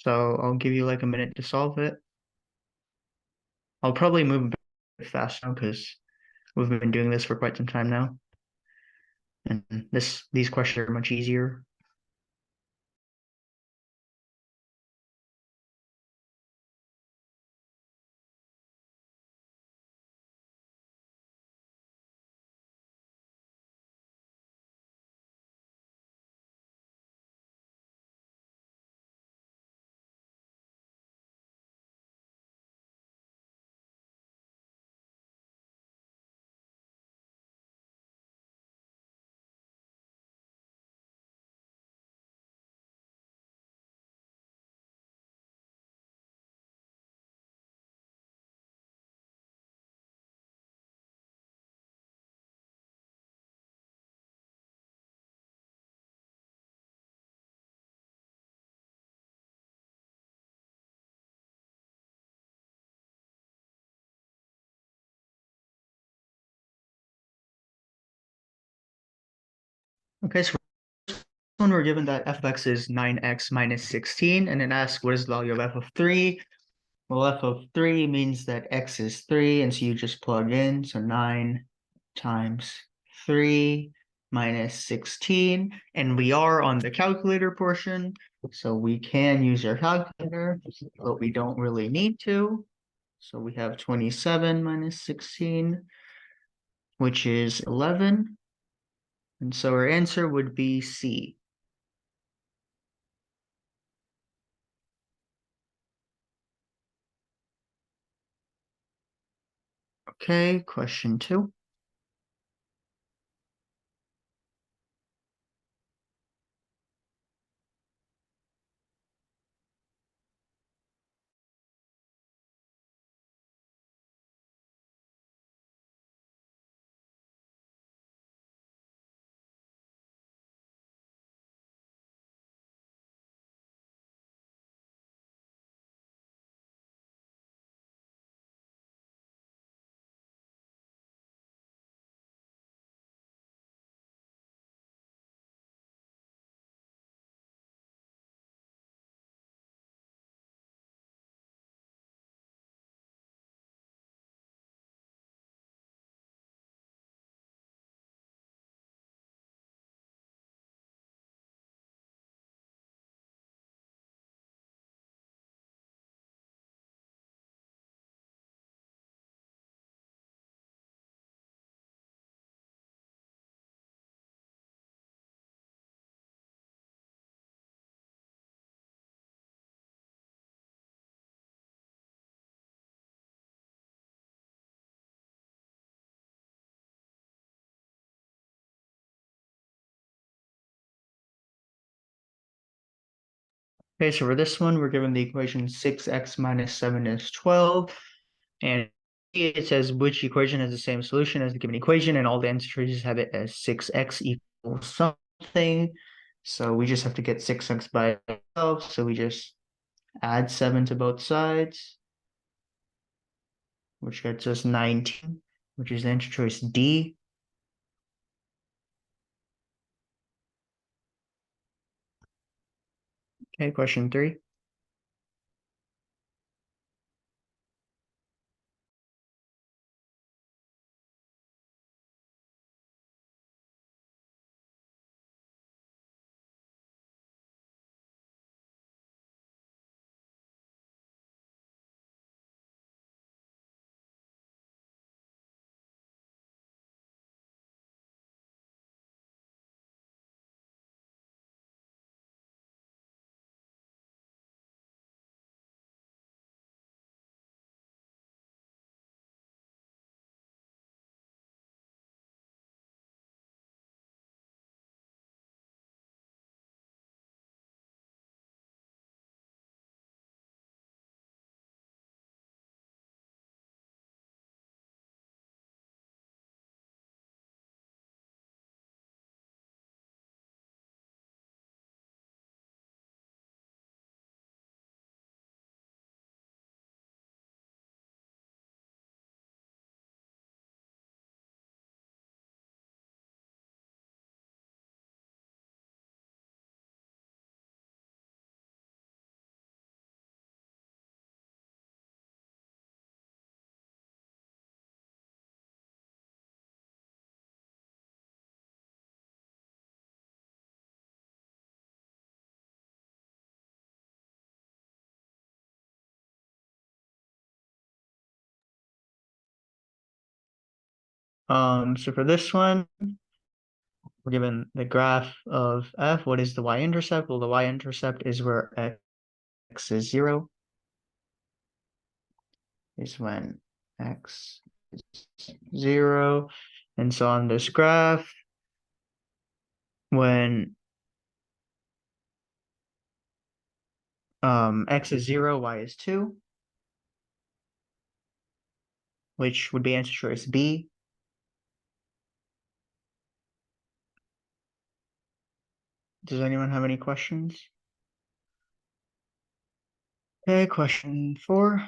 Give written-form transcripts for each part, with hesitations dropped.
So I'll give you like a minute to solve it. I'll probably move a bit fast now because we've been doing this for quite some time now. And these questions are much easier. Okay, so when we're given that f of x is 9x minus 16, and then ask what is the value of f of 3. Well, f of 3 means that x is 3, and so you just plug in. So 9 times 3 minus 16. And we are on the calculator portion, so we can use our calculator, but we don't really need to. So we have 27 minus 16, which is 11. And so our answer would be C. Okay, question 2. Okay, so for this one, we're given the equation 6x minus 7 is 12. And it says which equation has the same solution as the given equation, and all the answer choices have it as 6x equals something. So we just have to get 6x by itself. So we just add 7 to both sides, which gets us 19, which is the answer choice D. Okay, question 3. So for this one, we're given the graph of f. What is the y-intercept? Well, the y-intercept is where x is 0, is when x is 0. And so on this graph, when x is 0, y is 2, which would be answer choice B. Does anyone have any questions? Okay, question 4.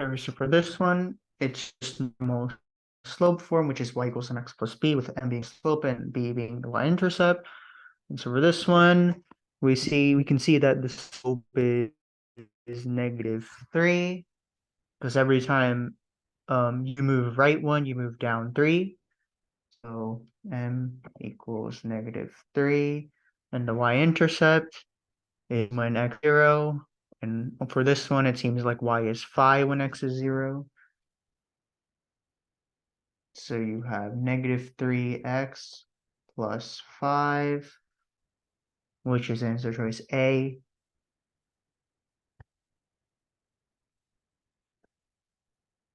Okay, so for this one, it's just normal slope form, which is y equals mx plus b, with m being slope and b being the y-intercept. And so for this one, we can see that the slope is -3, because every time you move right 1, you move down 3. So m equals -3, and the y-intercept is when x 0. And for this one, it seems like y is 5 when x is 0. So you have -3x plus 5, which is answer choice A.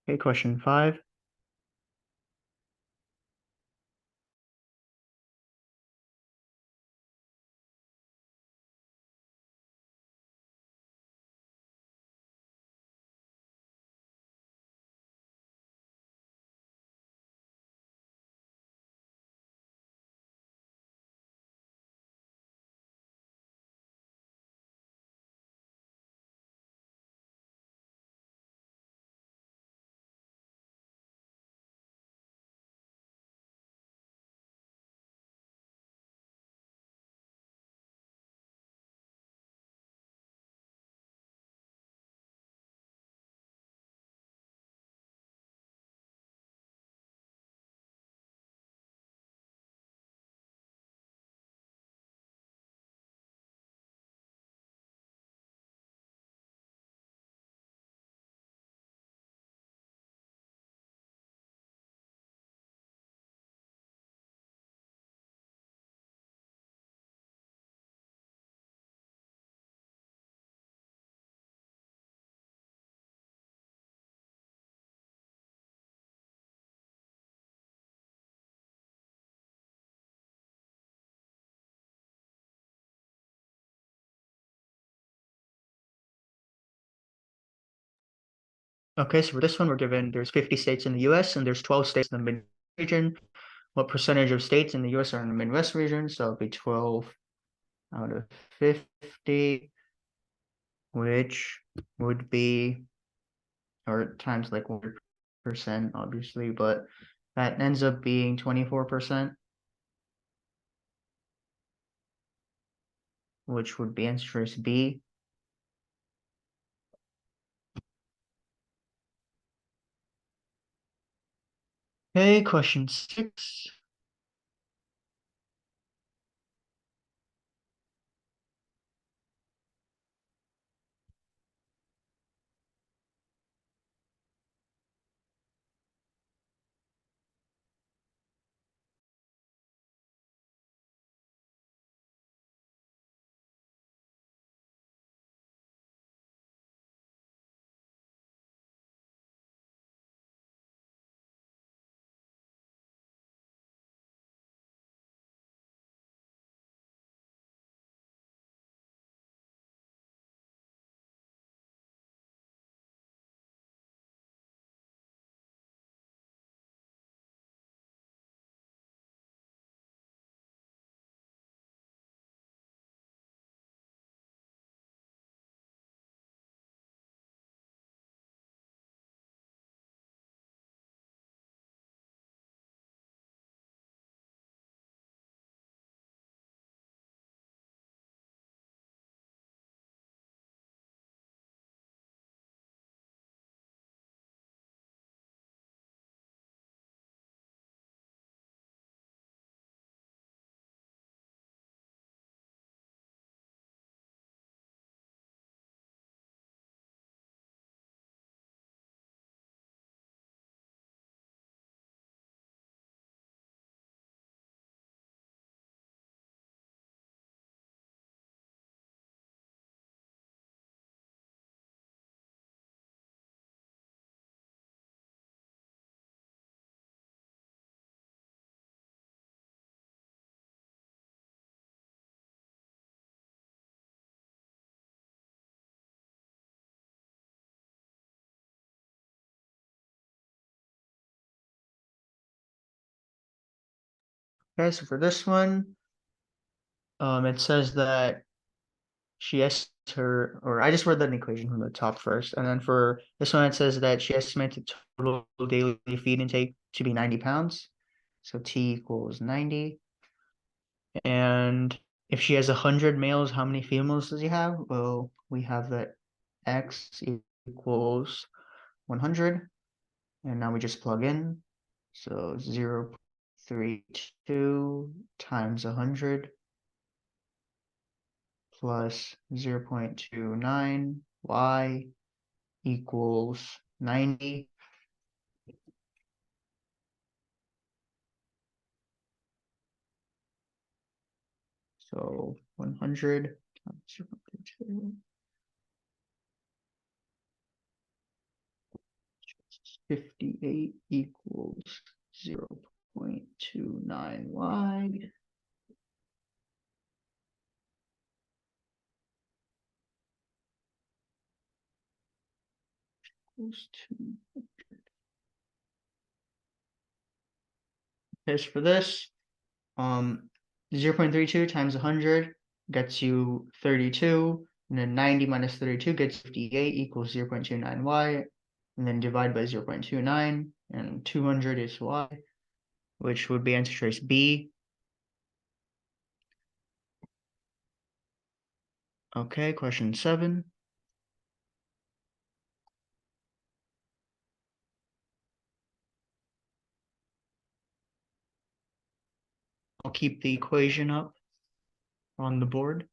Okay, question 5. Okay, so for this one, we're given there's 50 states in the US and there's 12 states in the Midwest region. What percentage of states in the US are in the Midwest region? So it'll be 12 out of 50, which would be, or times like 1%, obviously, but that ends up being 24%, which would be answer choice B. Okay, question 6. Okay, so for this one, it says that she estimates her, or I just read that equation from the top first, and then for this one, it says that she estimates the total daily feed intake to be 90 pounds. So T equals 90. And if she has 100 males, how many females does he have? Well, we have that X equals 100, and now we just plug in. So 0.32 times 100 plus 0.29 y equals 90. So 100 times 0.32, 58 equals 0.29y. Equals 2. As for this, um, 0.32 times 100 gets you 32, and then 90 minus 32 gets 58 equals 0.29y, and then divide by 0.29, and 200 is y, which would be answer choice B. Okay, question 7. I'll keep the equation up on the board.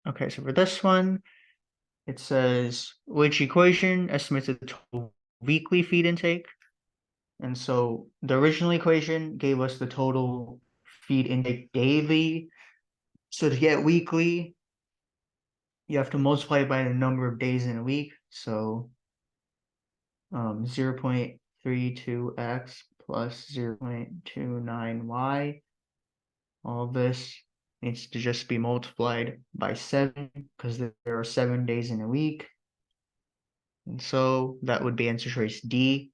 Okay, so for this one, it says which equation estimates the total weekly feed intake? And so the original equation gave us the total feed intake daily. So to get weekly, you have to multiply it by the number of days in a week. So 0.32x plus 0.29y. All this needs to just be multiplied by 7 because there are 7 days in a week. And so that would be answer choice D.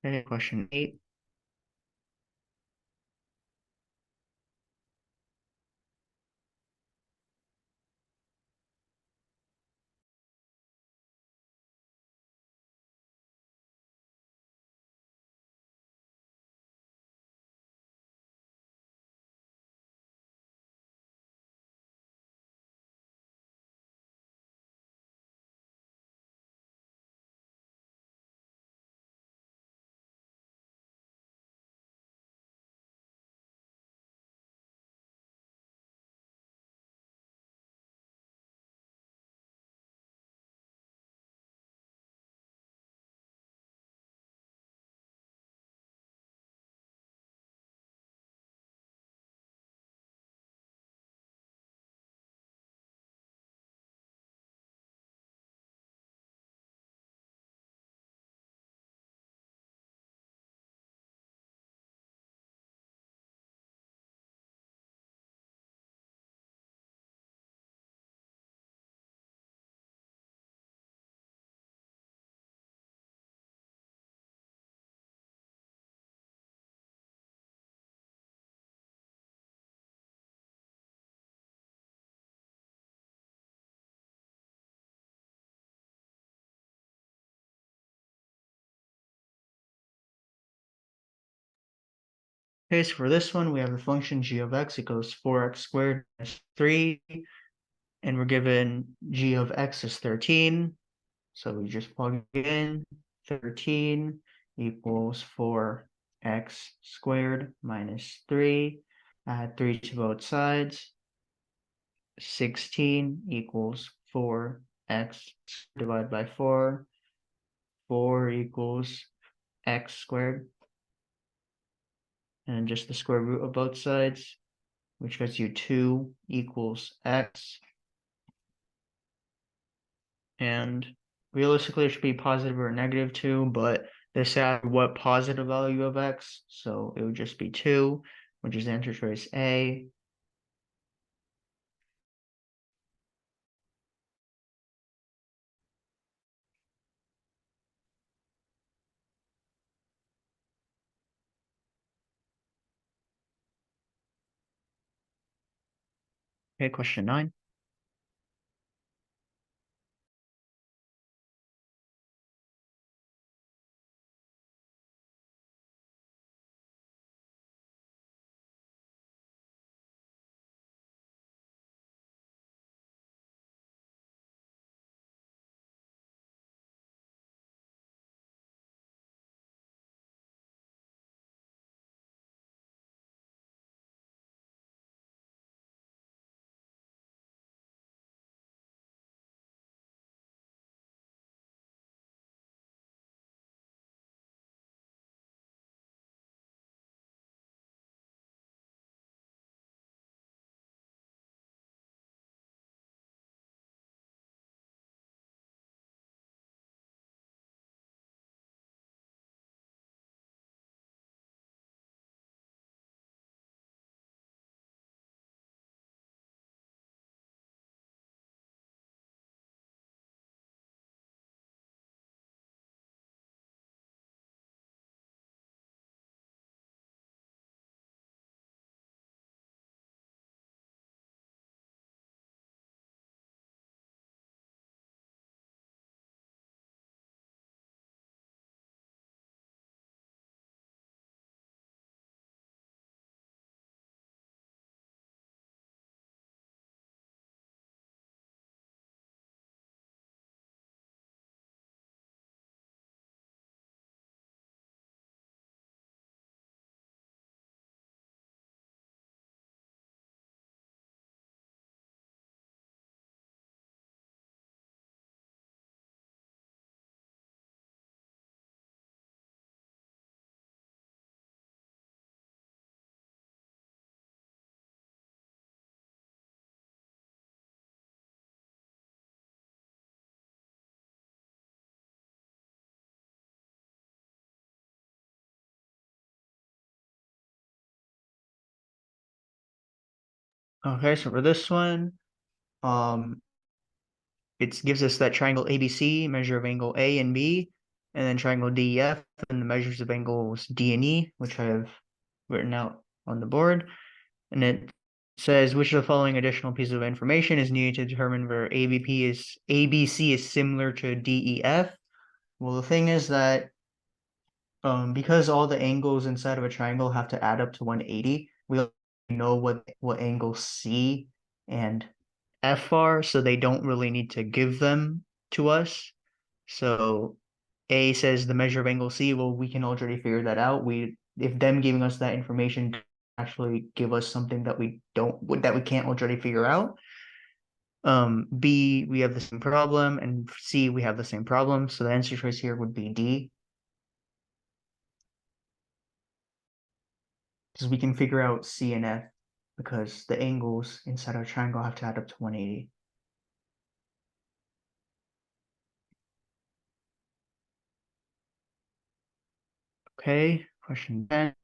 Okay, question 8. Okay, so for this one, we have the function g of x equals 4x squared minus 3, and we're given g of x is 13. So we just plug it in, 13 equals 4x squared minus 3. Add 3 to both sides. 16 equals 4x divided by 4. 4 equals x squared. And just the square root of both sides, which gets you 2 equals x. And realistically, it should be positive or negative 2, but they said what positive value of x, so it would just be 2, which is answer choice A. Okay, question 9. Okay, so for this one, um, it gives us that triangle ABC, measure of angle A and B, and then triangle DEF, and the measures of angles D and E, which I have written out on the board. And it says which of the following additional pieces of information is needed to determine where ABC is similar to DEF. Well, the thing is that because all the angles inside of a triangle have to add up to 180, we know what angle C and F are, so they don't really need to give them to us. So A says the measure of angle C, well, we can already figure that out. If them giving us that information actually give us something that we can't already figure out. B, we have the same problem, and C, we have the same problem. So the answer choice here would be D, because we can figure out C and F because the angles inside our triangle have to add up to 180. Okay, question 10.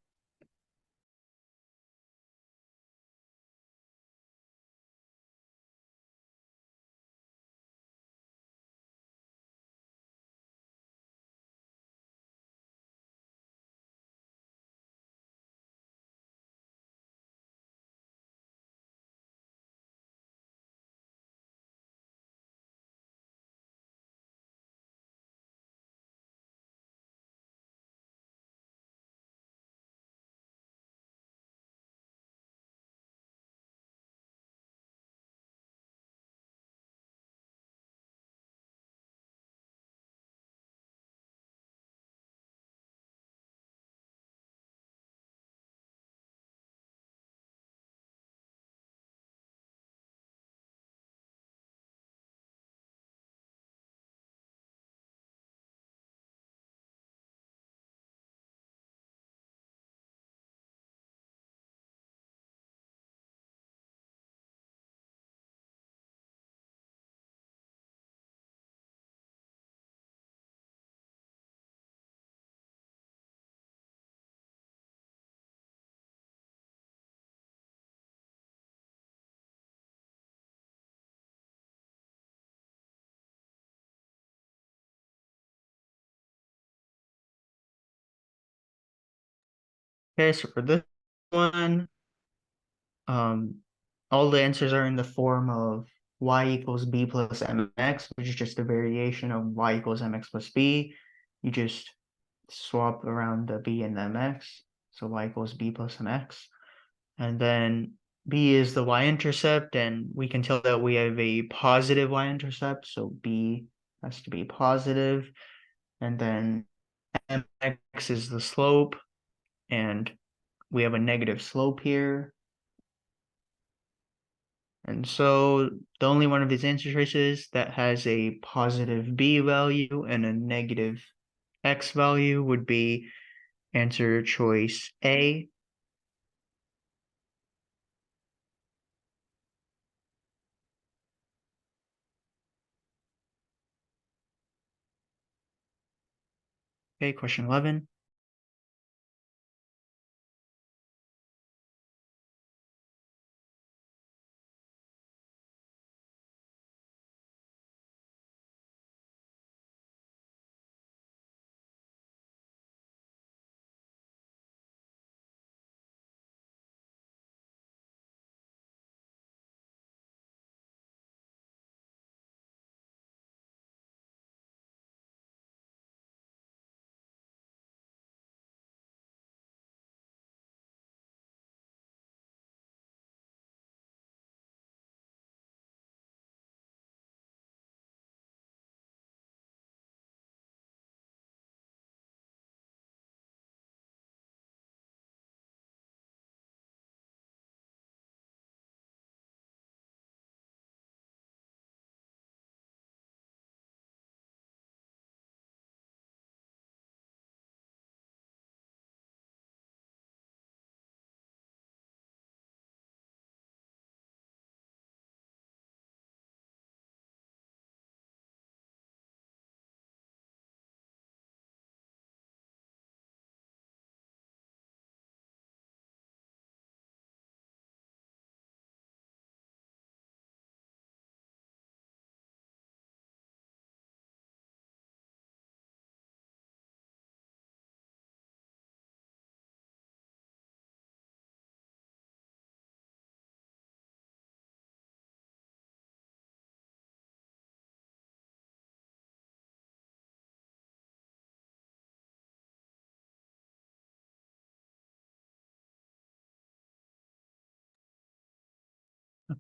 Okay, so for this one, um, all the answers are in the form of y equals b plus mx, which is just a variation of y equals mx plus b. You just swap around the b and the mx, so y equals b plus mx. And then b is the y-intercept, and we can tell that we have a positive y-intercept, so b has to be positive. And then mx is the slope, and we have a negative slope here. And so the only one of these answer choices that has a positive b value and a negative x value would be answer choice A. Okay, question 11.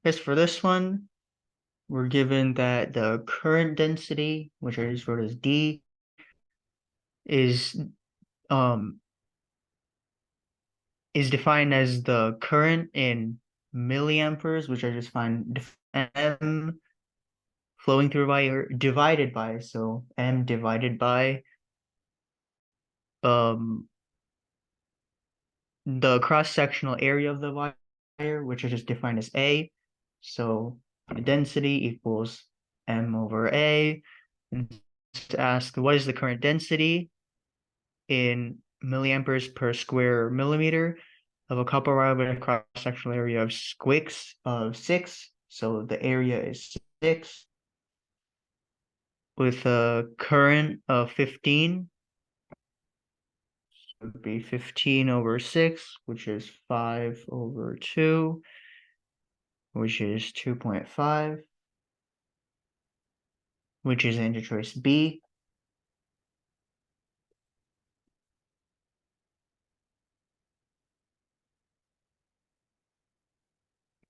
As for this one, we're given that the current density, which I just wrote as D, is um is defined as the current in milliamperes, which I just find M flowing through wire divided by, so M divided by um the cross-sectional area of the wire, which is just defined as A. So the density equals M over A. And to ask what is the current density in milliamperes per square millimeter of a copper wire with a cross-sectional area of six. So the area is 6 with a current of 15. It would be 15 over 6, which is 5 over 2, which is 2.5, which is answer choice B.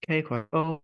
Okay, question. Oh,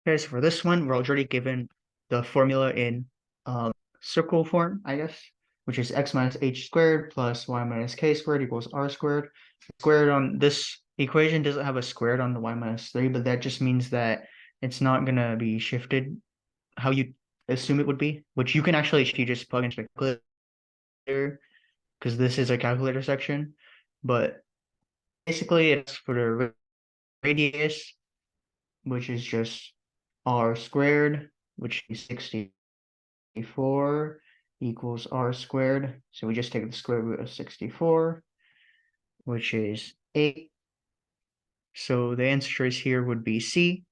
Okay, so for this one, we're already given the formula in circle form, I guess, which is x minus h squared plus y minus k squared equals r squared. Squared on this equation doesn't have a squared on the y minus 3, but that just means that it's not gonna be shifted how you assume it would be, which you can actually if you just plug into the calculator, because this is a calculator section. But basically, it's for the radius, which is just r squared, which is 64 equals r squared. So we just take the square root of 64, which is 8. So the answer choice here would be C.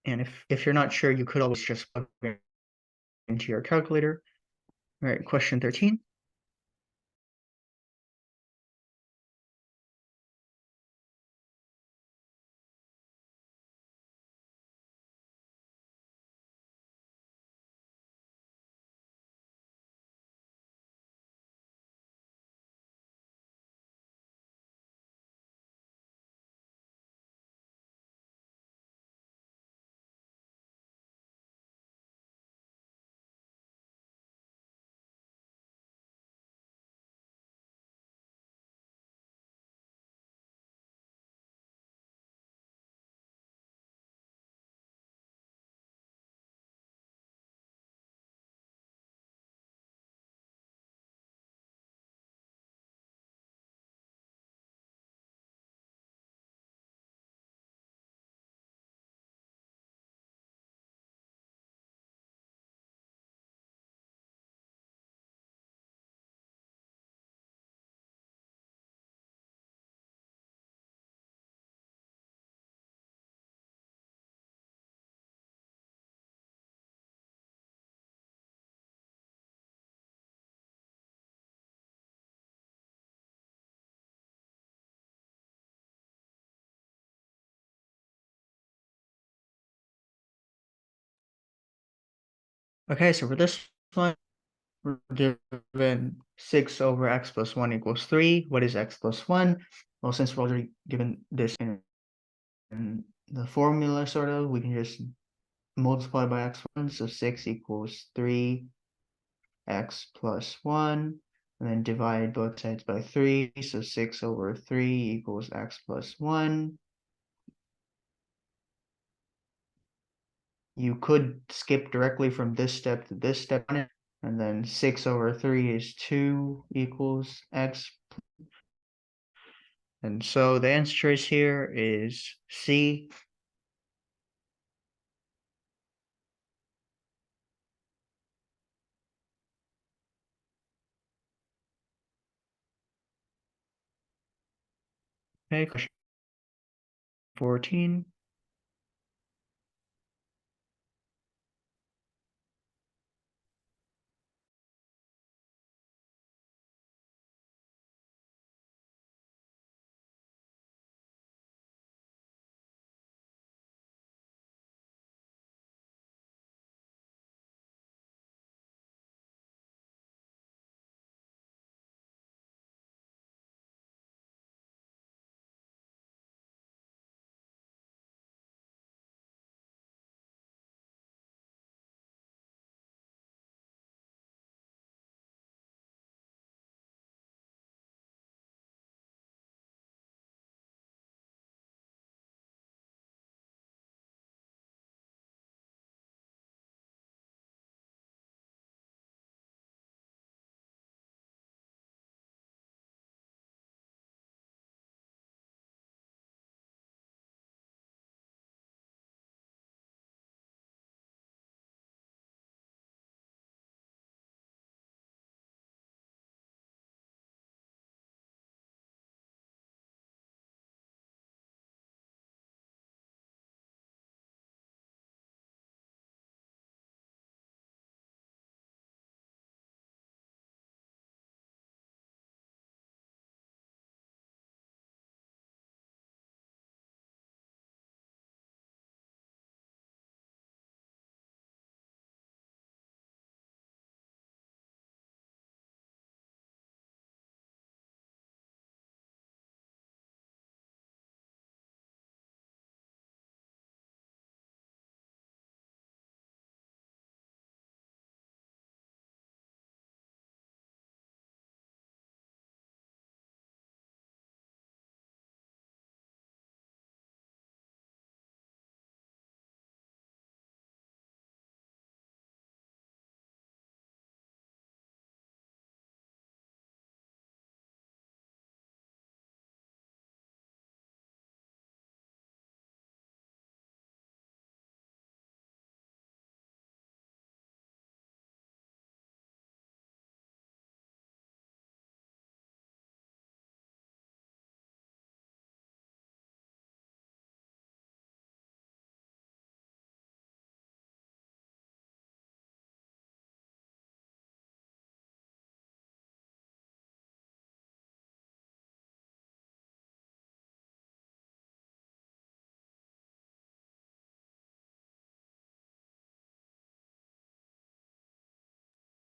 And if you're not sure, you could always just plug it into your calculator. All right, question 13. Okay, so for this one, we're given 6 over x plus 1 equals 3. What is x plus 1? Well, since we're already given this in the formula, sort of, we can just multiply by x1. So 6 equals 3x plus 1. And then divide both sides by 3. So 6 over 3 equals x plus 1. You could skip directly from this step to this step, and then 6 over 3 is 2 equals x. And so the answer choice here is C. Okay, question 14.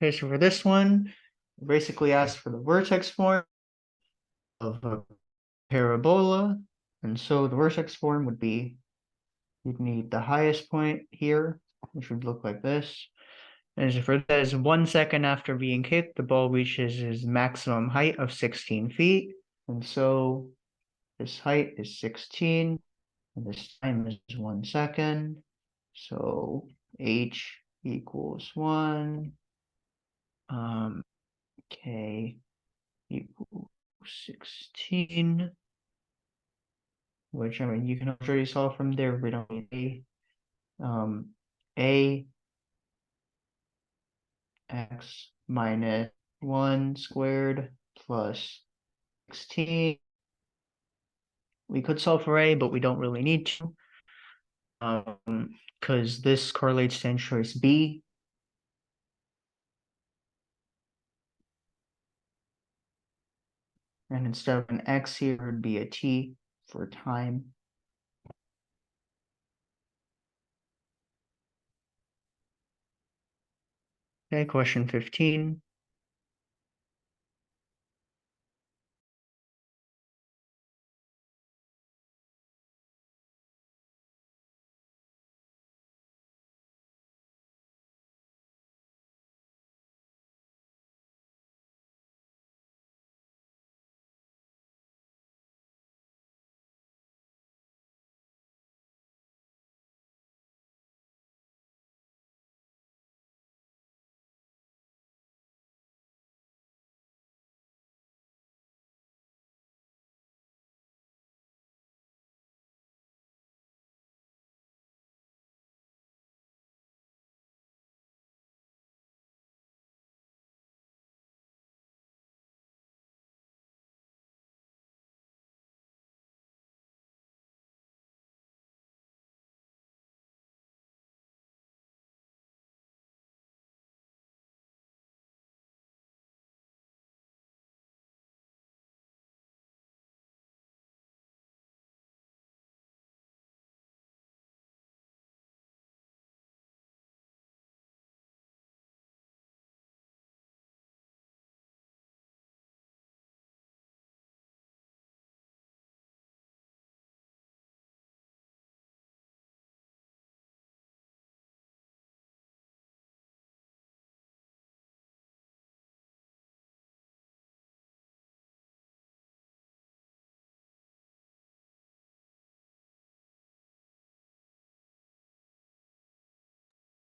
Okay, so for this one, basically asks for the vertex form of a parabola. And so the vertex form would be, you'd need the highest point here, which would look like this. And for that is 1 second after being kicked, the ball reaches its maximum height of 16 feet. And so this height is 16, and this time is 1 second. So h equals 1, k equals 16, which I mean you can already solve from there. We don't need a x minus 1 squared plus 16. We could solve for a, but we don't really need to, because this correlates to choice b. And instead of an x here, it would be a t for time. Okay, question 15.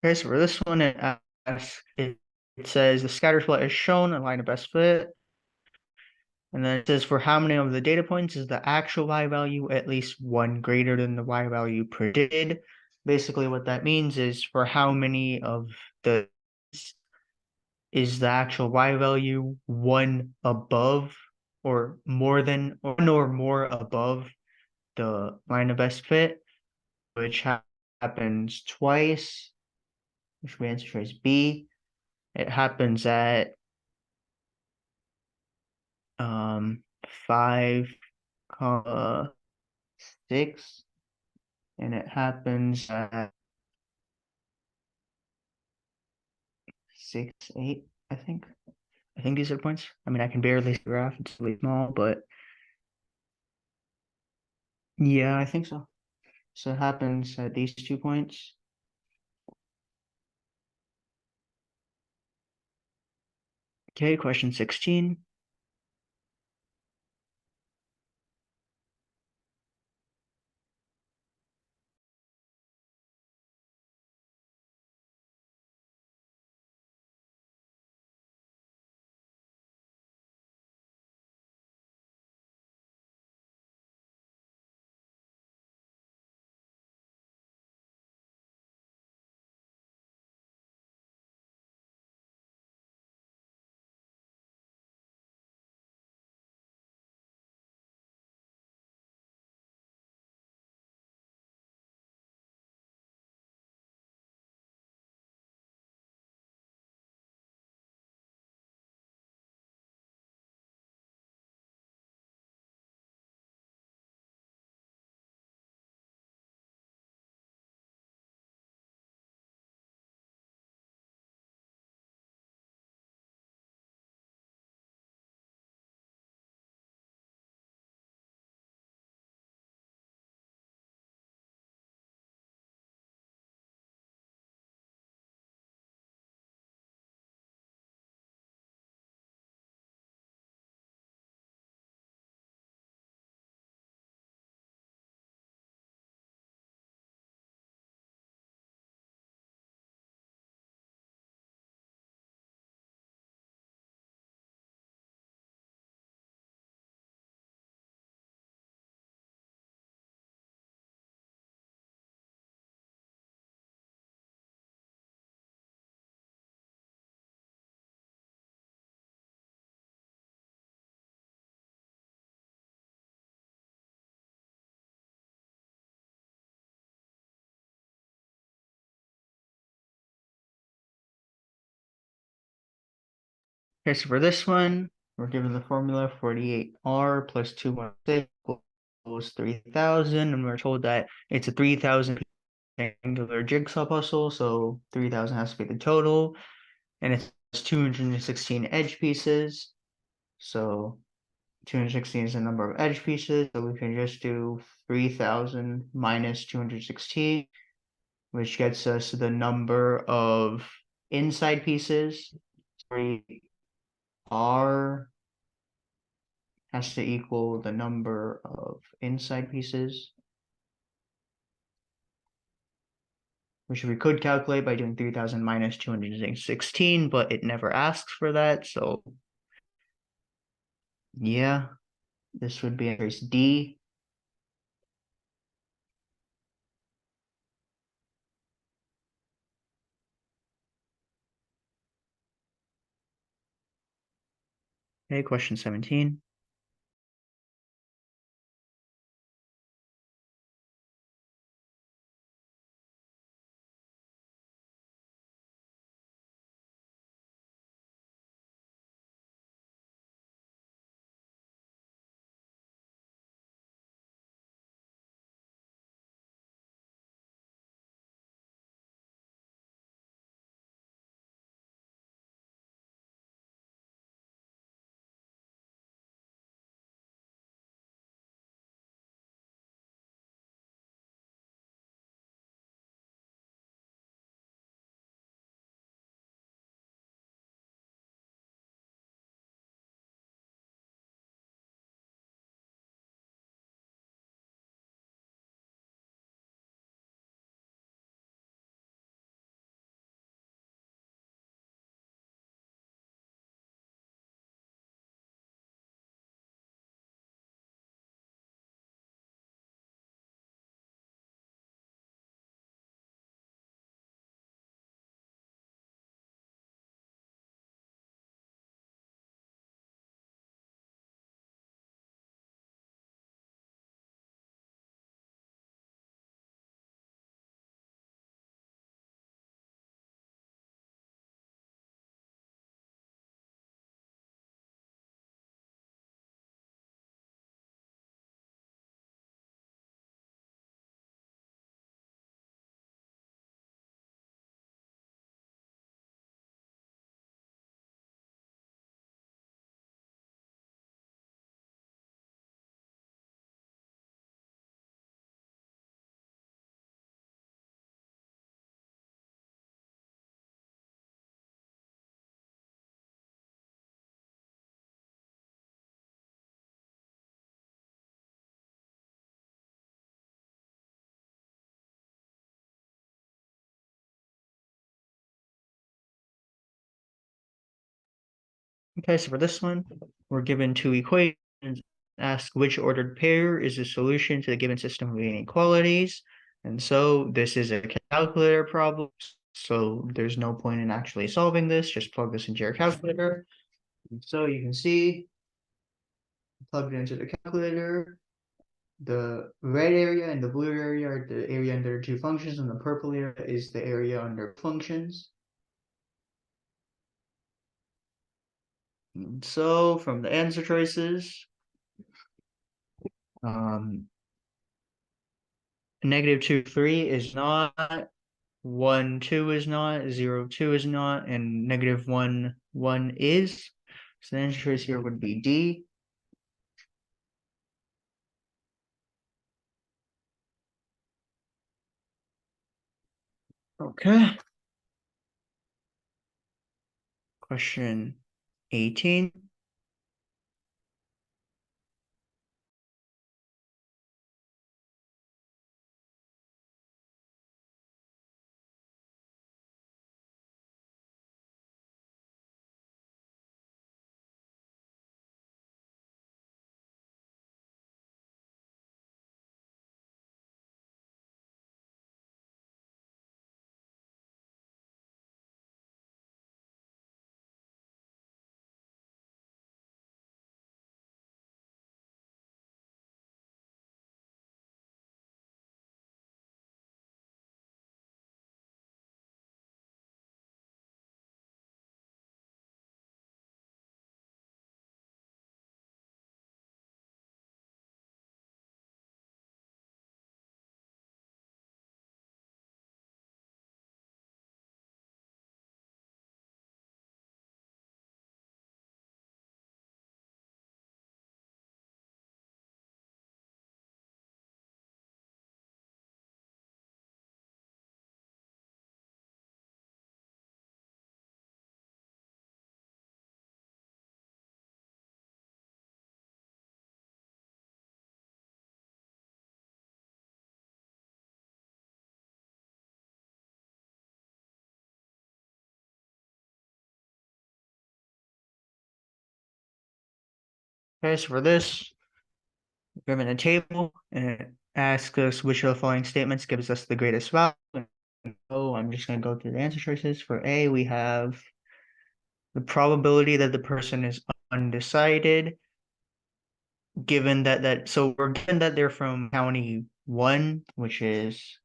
Okay, so for this one, it says the scatter plot is shown, align of best fit. And then it says for how many of the data points is the actual y value at least one greater than the y value predicted. Basically, what that means is for how many of the is the actual y value one above or more than one or more above the line of best fit, which happens twice, which we answer choice B. It happens at 5, 6, and it happens at 6, 8, I think. I think these are points. I mean, I can barely see the graph, it's really small, but yeah, I think so. So it happens at these 2 points. Okay, question 16. Okay, so for this one, we're given the formula 48R plus 216 equals 3,000, and we're told that it's a 3,000 rectangular jigsaw puzzle, so 3,000 has to be the total, and it's 216 edge pieces. So 216 is the number of edge pieces, so we can just do 3,000 minus 216, which gets us the number of inside pieces. 3R has to equal the number of inside pieces, which we could calculate by doing 3,000 minus 216, but it never asks for that, so yeah, this would be answer D. Okay, question 17. Okay, so for this one, we're given two equations. Ask which ordered pair is the solution to the given system of inequalities. And so this is a calculator problem. So there's no point in actually solving this. Just plug this into your calculator. And so you can see, plug it into the calculator. The red area and the blue area are the area under two functions, and the purple area is the area under functions. And so from the answer choices, -2, 3 is not, 1, 2 is not, 0, 2 is not, and -1, 1 is. So the answer choice here would be D. Okay. Question 18. Okay, so for this, we're given a table and it asks us which of the following statements gives us the greatest value. So I'm just going to go through the answer choices. For A, we have the probability that the person is undecided, given so we're given that they're from county 1, which is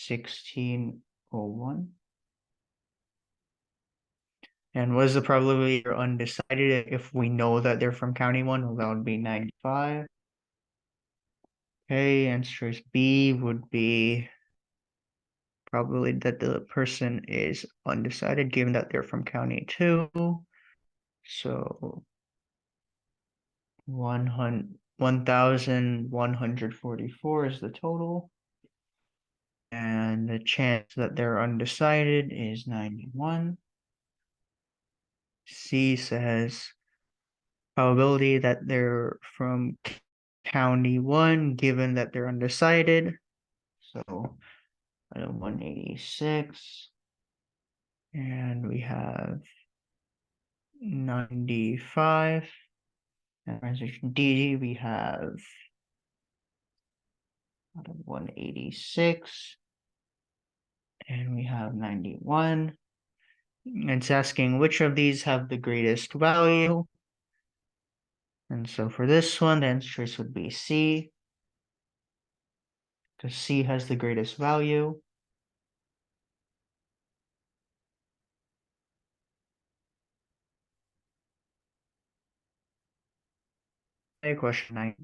1601. And what is the probability they're undecided if we know that they're from county 1? Well, that would be 95. Okay, answer choice B would be probability that the person is undecided, given that they're from county 2. So 1,144 is the total. And the chance that they're undecided is 91. C says probability that they're from county 1, given that they're undecided. So 186. And we have 95. And transition D, we have 186. And we have 91. It's asking which of these have the greatest value. And so for this one, the answer choice would be C, because C has the greatest value. Okay, question 9.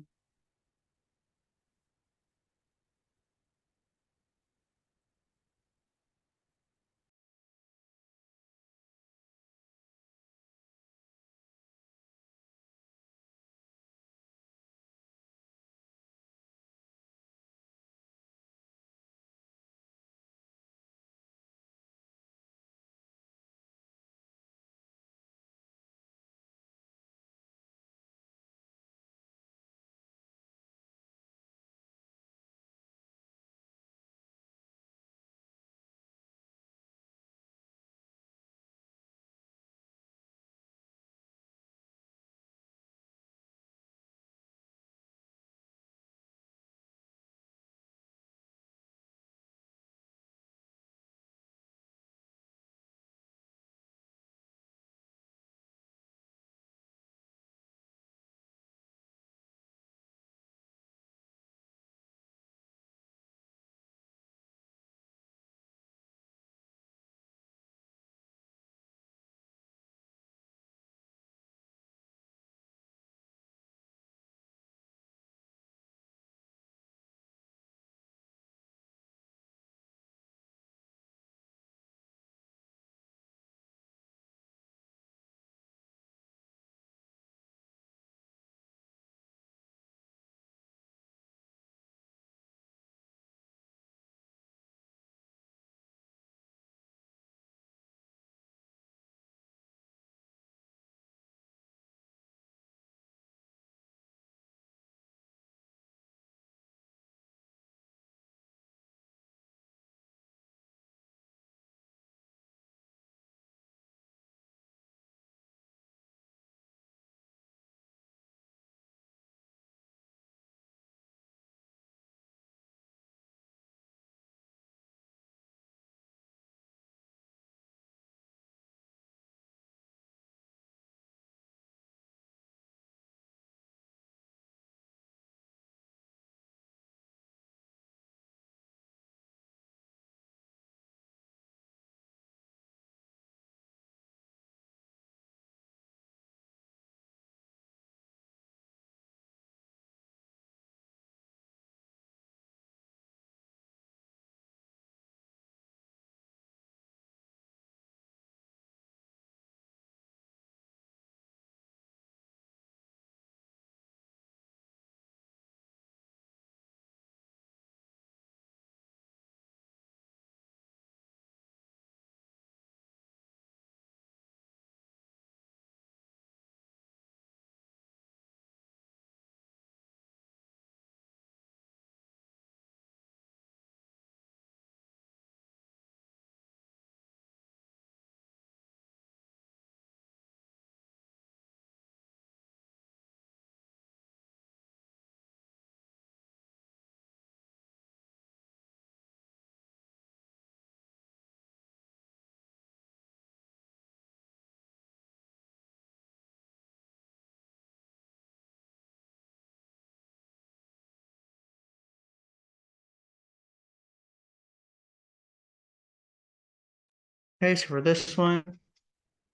Okay, so for this one,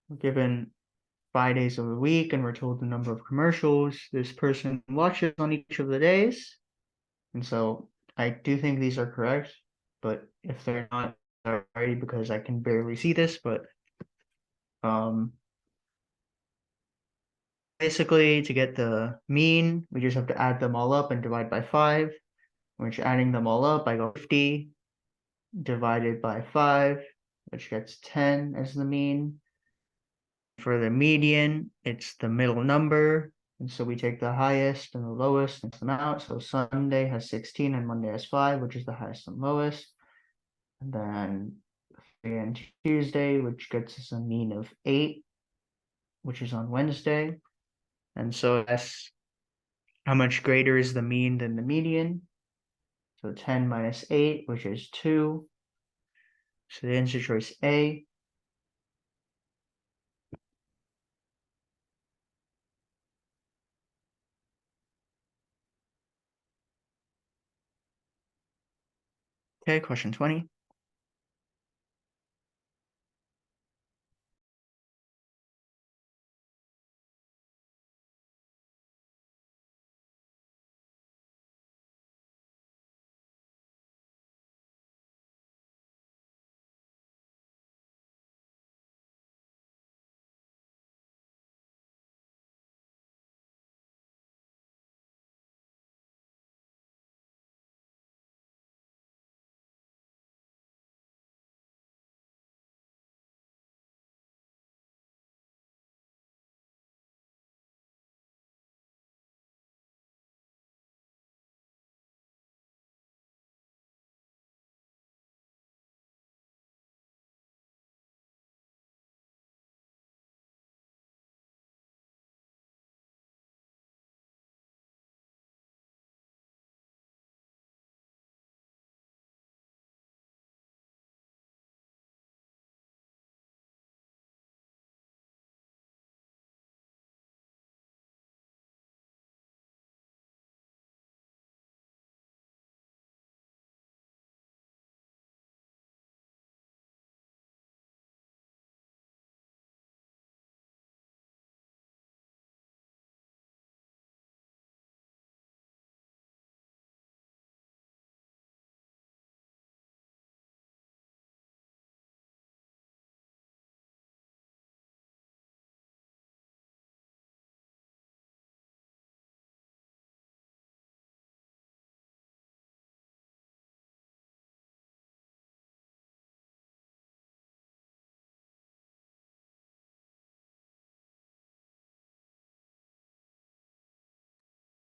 we're given 5 days of the week and we're told the number of commercials this person watches on each of the days. And so I do think these are correct, but if they're not, sorry, because I can barely see this, but um basically to get the mean, we just have to add them all up and divide by 5. Which adding them all up, I go 50 divided by 5, which gets 10 as the mean. For the median, it's the middle number. And so we take the highest and the lowest and them out. So Sunday has 16 and Monday has 5, which is the highest and lowest. And then and Tuesday, which gets us a mean of 8, which is on Wednesday. And so that's how much greater is the mean than the median. So 10 minus 8, which is 2. So the answer choice A. Okay, question 20.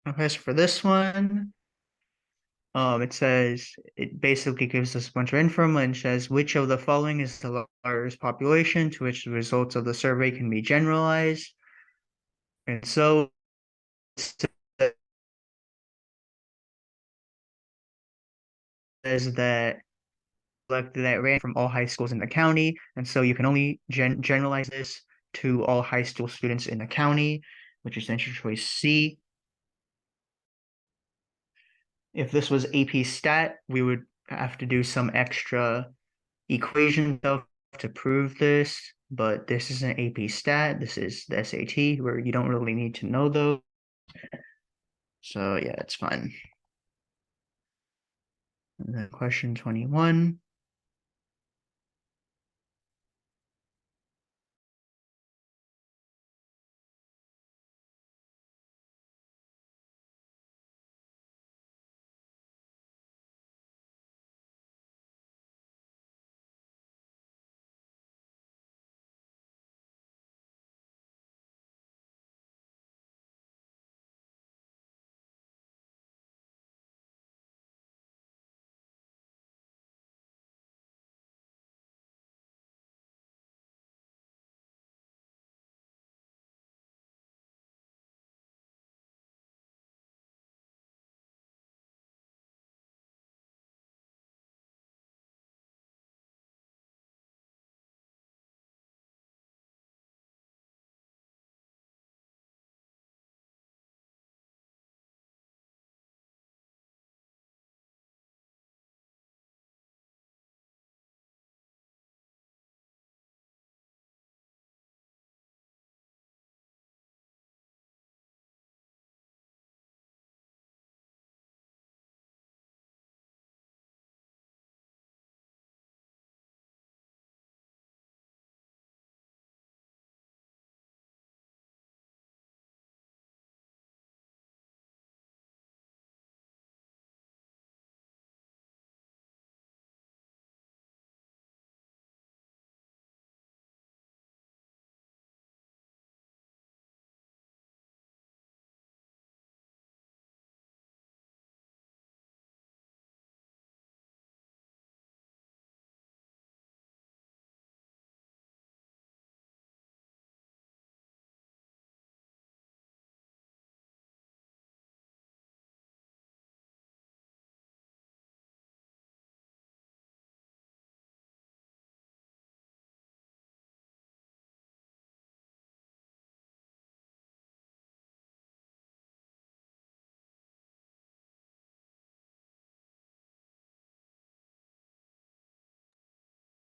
Okay, so for this one, it says it basically gives us a bunch of info and says which of the following is the largest population to which the results of the survey can be generalized. And so it says that selected that ran from all high schools in the county, and so you can only generalize this to all high school students in the county, which is answer choice C. If this was AP Stat, we would have to do some extra equation stuff to prove this, but this isn't AP Stat. This is the SAT where you don't really need to know those. So yeah, it's fine. And then question 21.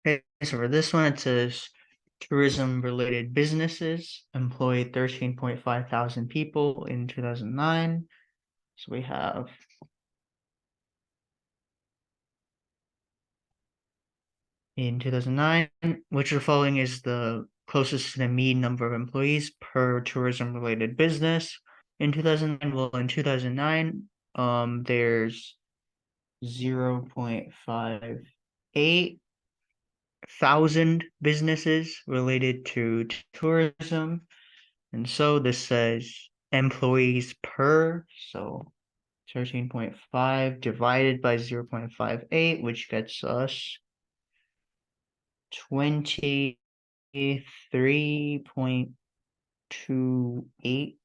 Okay, so for this one, it says tourism-related businesses employed 13.5 thousand people in 2009. So we have in 2009, which the following is the closest to the mean number of employees per tourism-related business. In 2009, well, in 2009, there's 0.58 thousand businesses related to tourism. And so this says employees per, so 13.5 divided by 0.58, which gets us 23.28,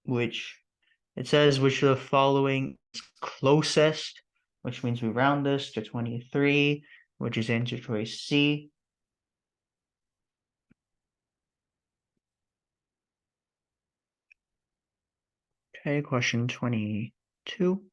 which it says which of the following is closest, which means we round this to 23, which is answer choice C. Okay, question 22.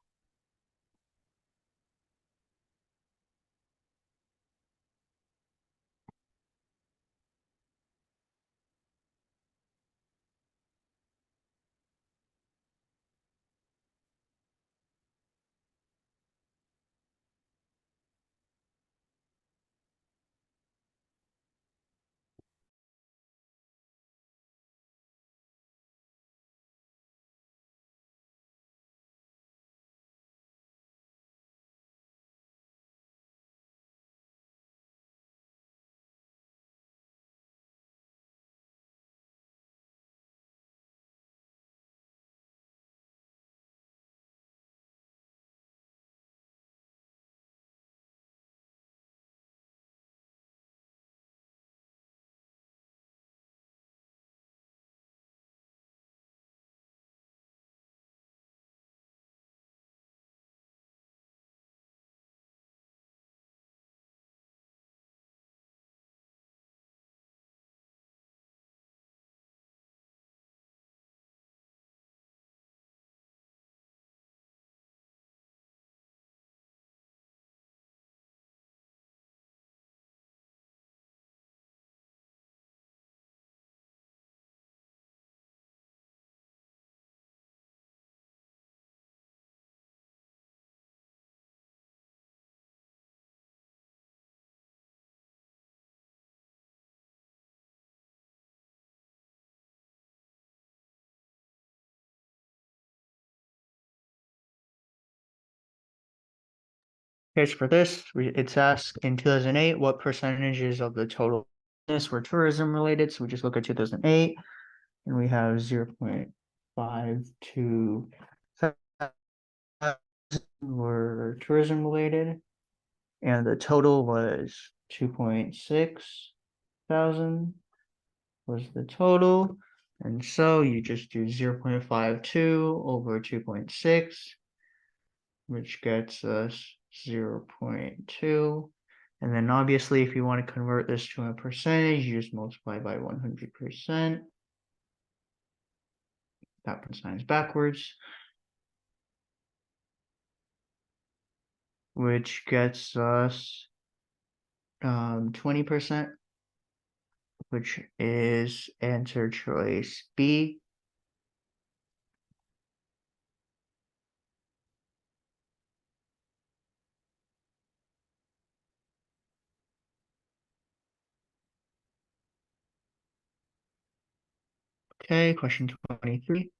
Here's for this, it's asked in 2008, what percentages of the total business were tourism related? So we just look at 2008 and we have 0.52 were tourism related and the total was 2.6 thousand was the total. And so you just do 0.52 over 2.6, which gets us 0.2. And then obviously, if you want to convert this to a percentage, you just multiply by 100%. That signs backwards, which gets us 20%, which is answer choice B. Okay, question 23.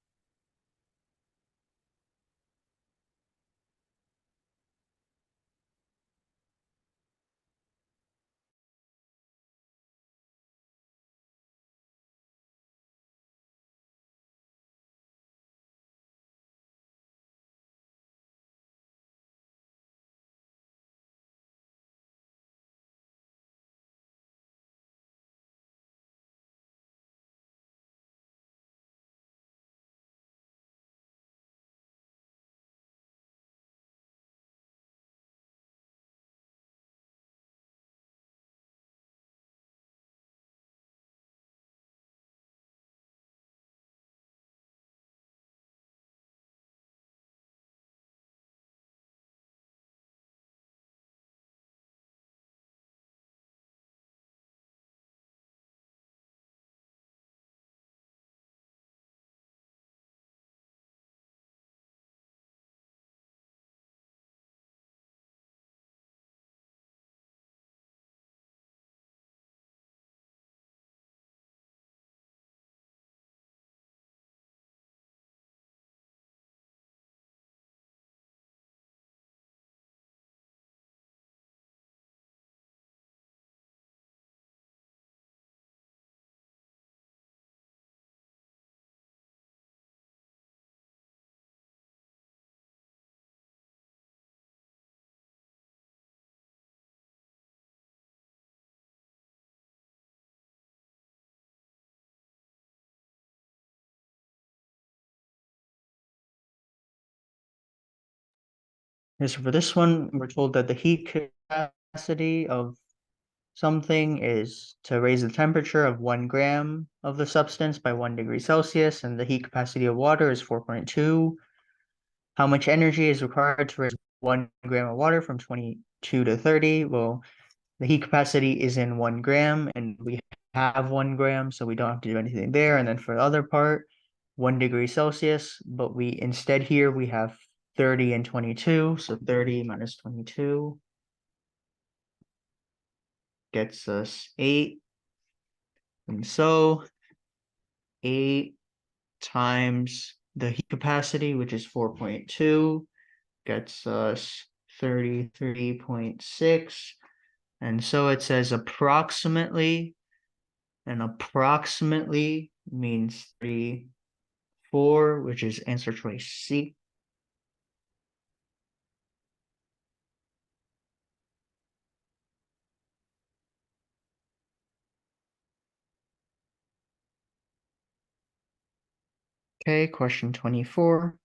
Okay, so for this one, we're told that the heat capacity of something is to raise the temperature of 1 gram of the substance by 1 degree Celsius, and the heat capacity of water is 4.2. How much energy is required to raise 1 gram of water from 22 to 30? Well, the heat capacity is in 1 gram, and we have 1 gram, so we don't have to do anything there. And then for the other part, 1 degree Celsius, but we instead here we have 30 and 22. So 30 minus 22 gets us 8. And so 8 times the heat capacity, which is 4.2, gets us 33.6. And so it says approximately, and approximately means 34, which is answer choice C. Okay, question 24.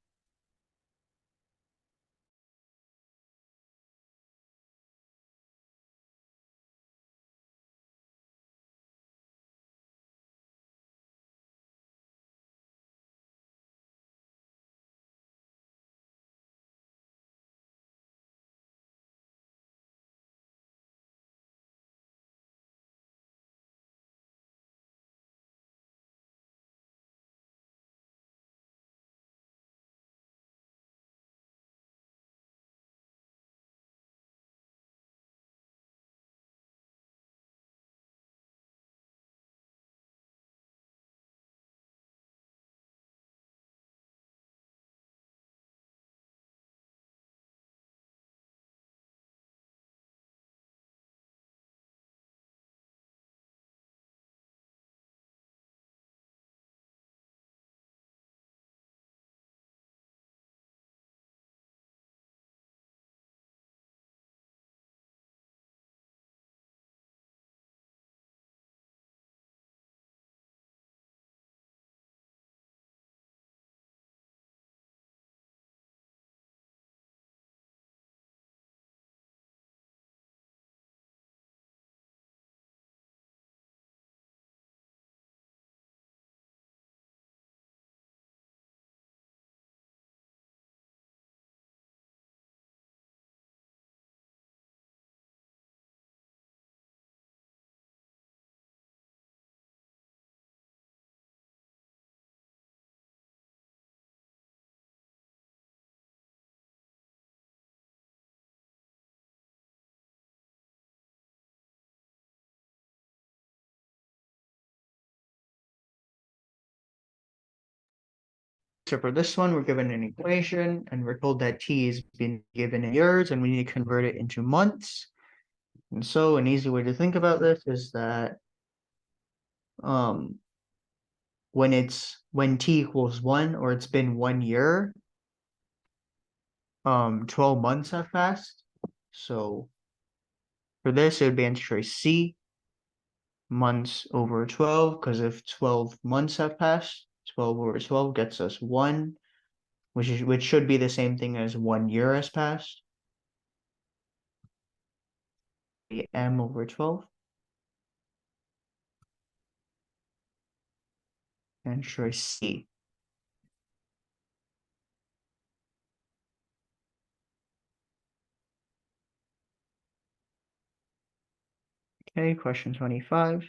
So for this one, we're given an equation, and we're told that t is being given in years, and we need to convert it into months. And so an easy way to think about this is that um, when t equals 1, or it's been 1 year, 12 months have passed. So for this, it would be answer choice C, months over 12, because if 12 months have passed, 12 over 12 gets us 1, which should be the same thing as 1 year has passed. M over 12, and choice C. Okay, question 25.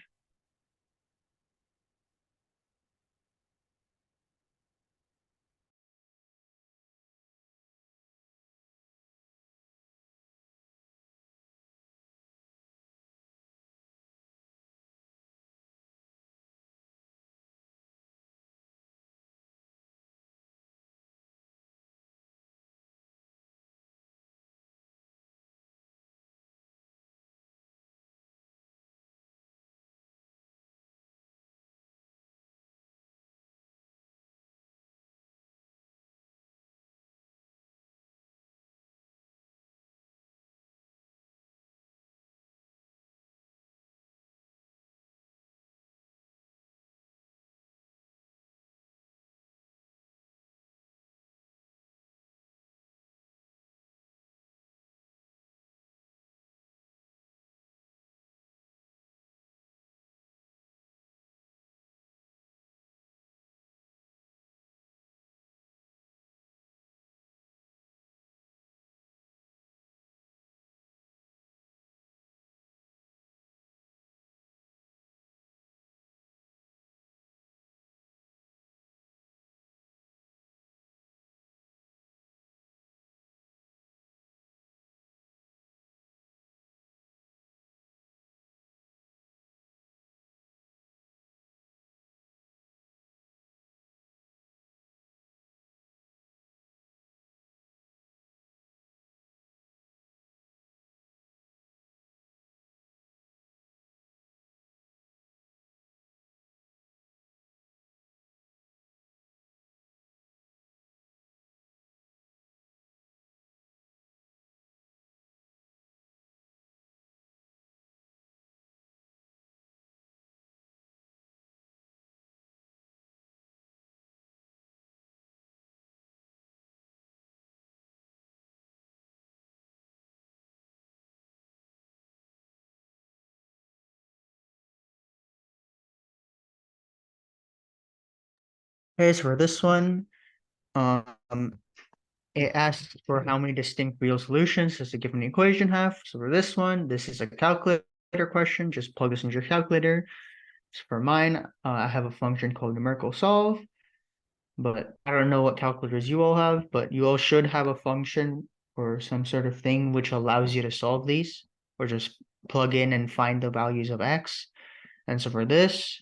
Okay, so for this one, um, it asks for how many distinct real solutions does a given equation have. So for this one, this is a calculator question. Just plug this into your calculator. So for mine, I have a function called numerical solve, but I don't know what calculators you all have, but you all should have a function or some sort of thing which allows you to solve these, or just plug in and find the values of x. And so for this,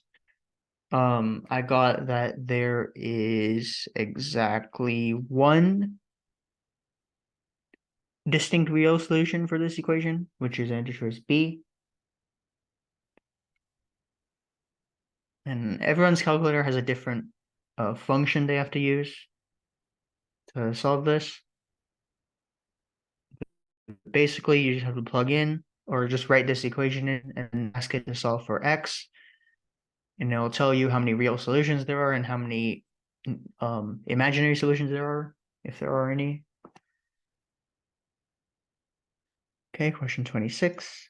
I got that there is exactly one distinct real solution for this equation, which is answer choice B. And everyone's calculator has a different function they have to use to solve this. Basically, you just have to plug in or just write this equation in and ask it to solve for x. And it'll tell you how many real solutions there are and how many imaginary solutions there are, if there are any. Okay, question 26.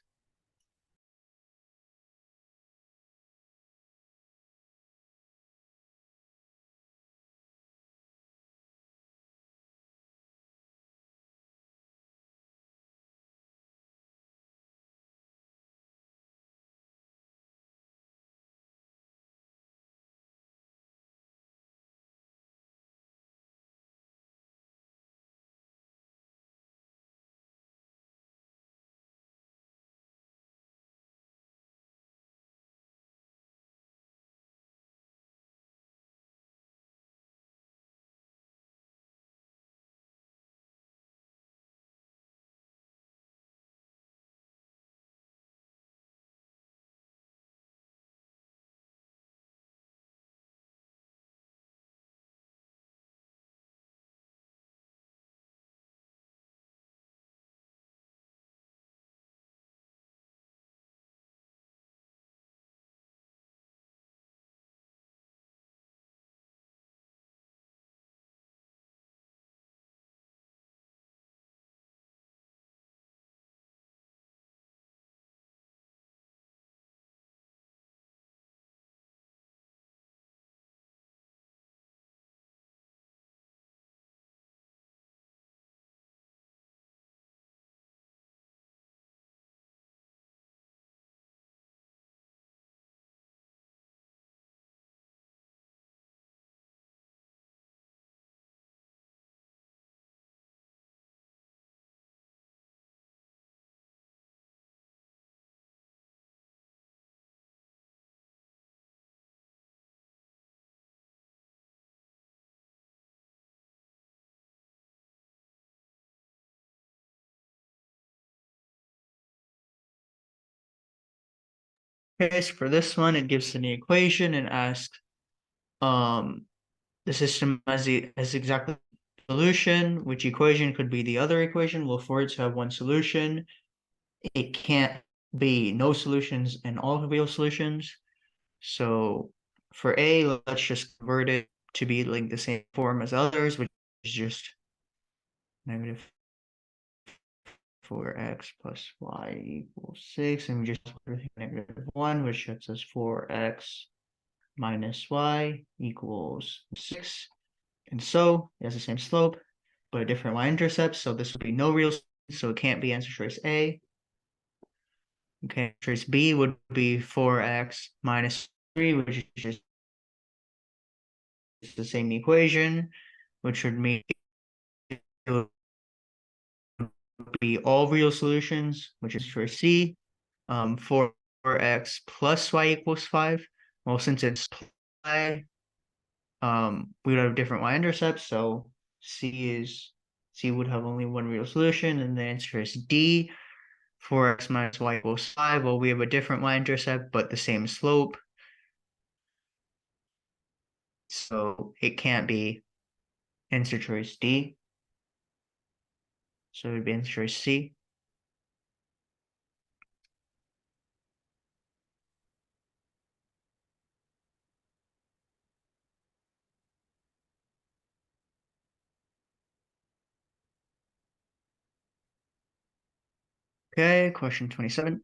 Okay, so for this one, it gives an equation and asks um the system has exactly solution, which equation could be the other equation. Well, for it to have one solution, it can't be no solutions and all real solutions. So for A, let's just convert it to be like the same form as others, which is just negative 4x plus y equals 6, and we just negative 1, which gets us 4x minus y equals 6. And so it has the same slope, but a different y-intercept. So this would be no real, so it can't be answer choice A. Okay, choice B would be 4x minus 3, which is just the same equation, which would mean it would be all real solutions, which is choice C. 4x plus y equals 5. Well, since it's y, we would have different y-intercepts, so C would have only one real solution, and the answer is D. 4x minus y equals 5. Well, we have a different y-intercept, but the same slope. So it can't be answer choice D. So it would be answer choice C. Okay, question 27.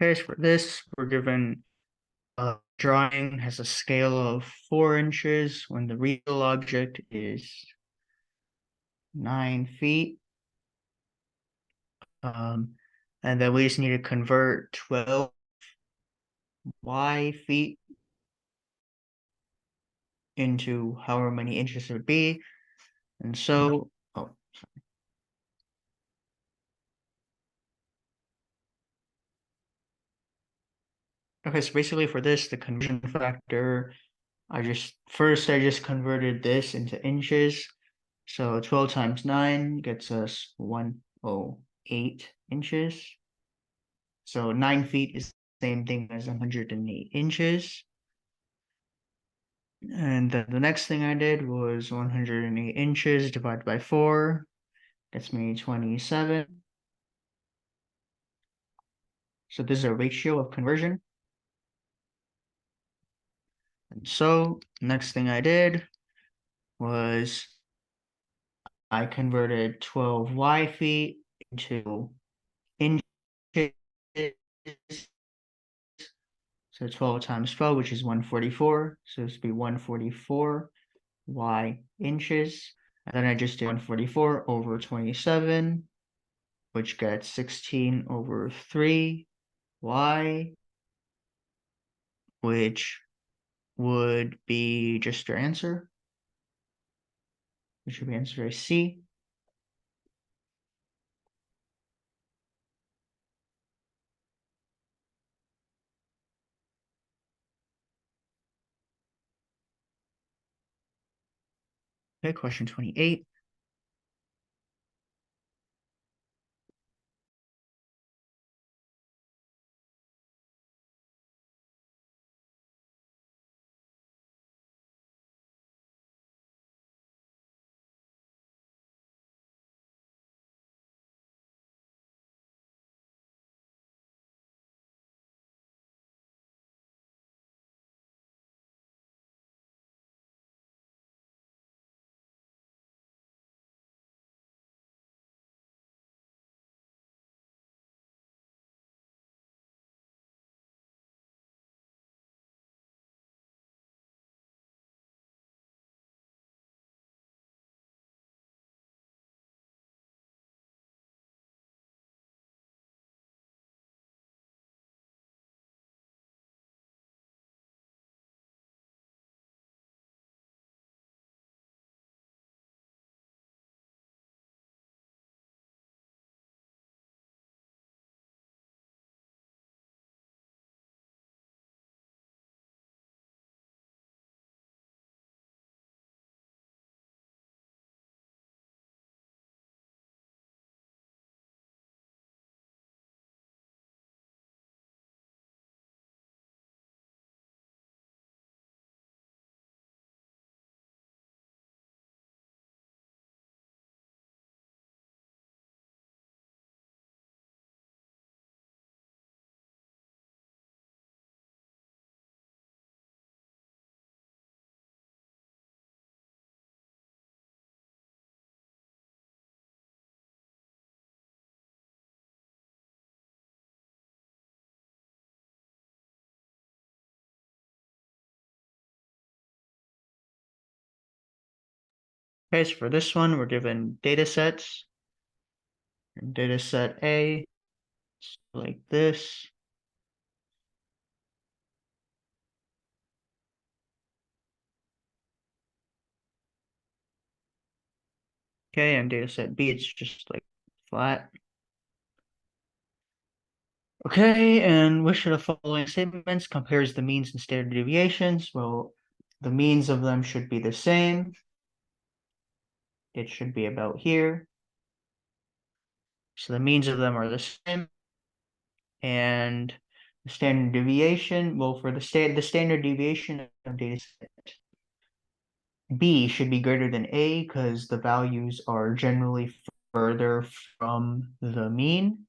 Okay, so for this, we're given a drawing has a scale of 4 inches when the real object is 9 feet. And then we just need to convert 12 y feet into however many inches it would be. And so, oh, okay, so basically for this, the conversion factor, I just converted this into inches. So 12 times 9 gets us 108 inches. So 9 feet is the same thing as 108 inches. And then the next thing I did was 108 inches divided by 4 gets me 27. So this is a ratio of conversion. And so next thing I did was I converted 12 y feet into inches. So 12 times 12, which is 144. So this would be 144 y inches. And then I just did 144 over 27, which gets 16 over 3 y, which would be just your answer, which would be answer C. Okay, question 28. Okay, so for this one, we're given data sets. Data set A, like this. Okay, and data set B, it's just like flat. Okay, and which of the following statements compares the means and standard deviations? Well, the means of them should be the same. It should be about here. So the means of them are the same. And the standard deviation, well, for the standard deviation of data set B should be greater than A because the values are generally further from the mean.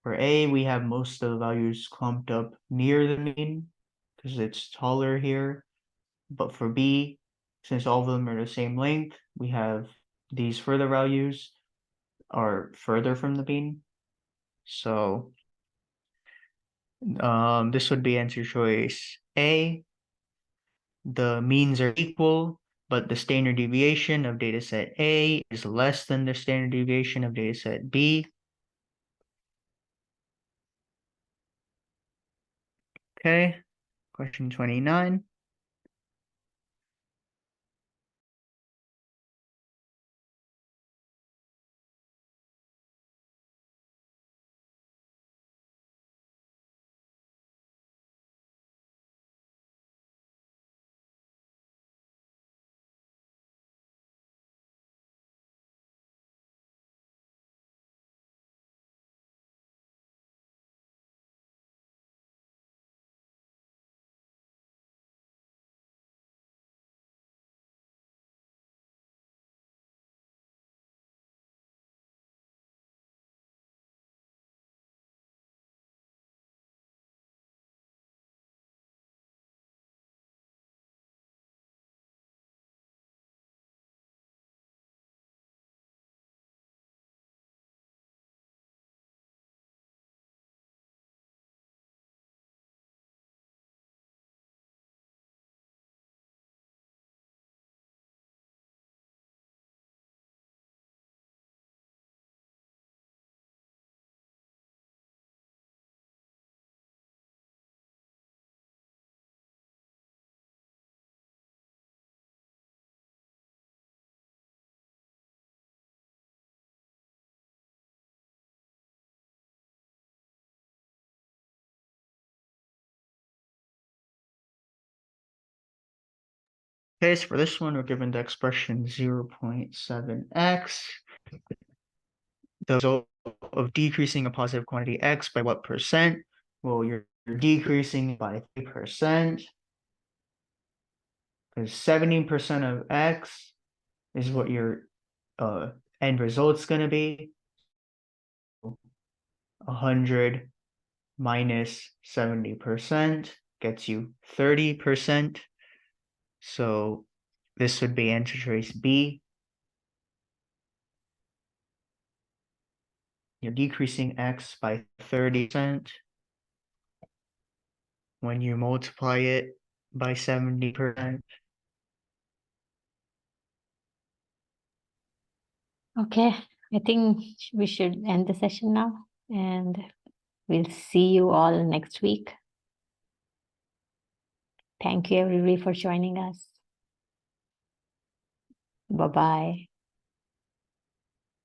For A, we have most of the values clumped up near the mean because it's taller here. But for B, since all of them are the same length, we have these further values are further from the mean. So This would be answer choice A. The means are equal, but the standard deviation of dataset A is less than the standard deviation of dataset B. Okay, question 29. Okay, so for this one, we're given the expression 0.7x. The result of decreasing a positive quantity x by what percent? Well, you're decreasing by 3%, because 70% of x is what your end result's going to be. 100 minus 70% gets you 30%. So this would be answer choice B. You're decreasing x by 30% when you multiply it by 70%. Okay, I think we should end the session now, and we'll see you all next week. Thank you, everybody, for joining us. Bye-bye.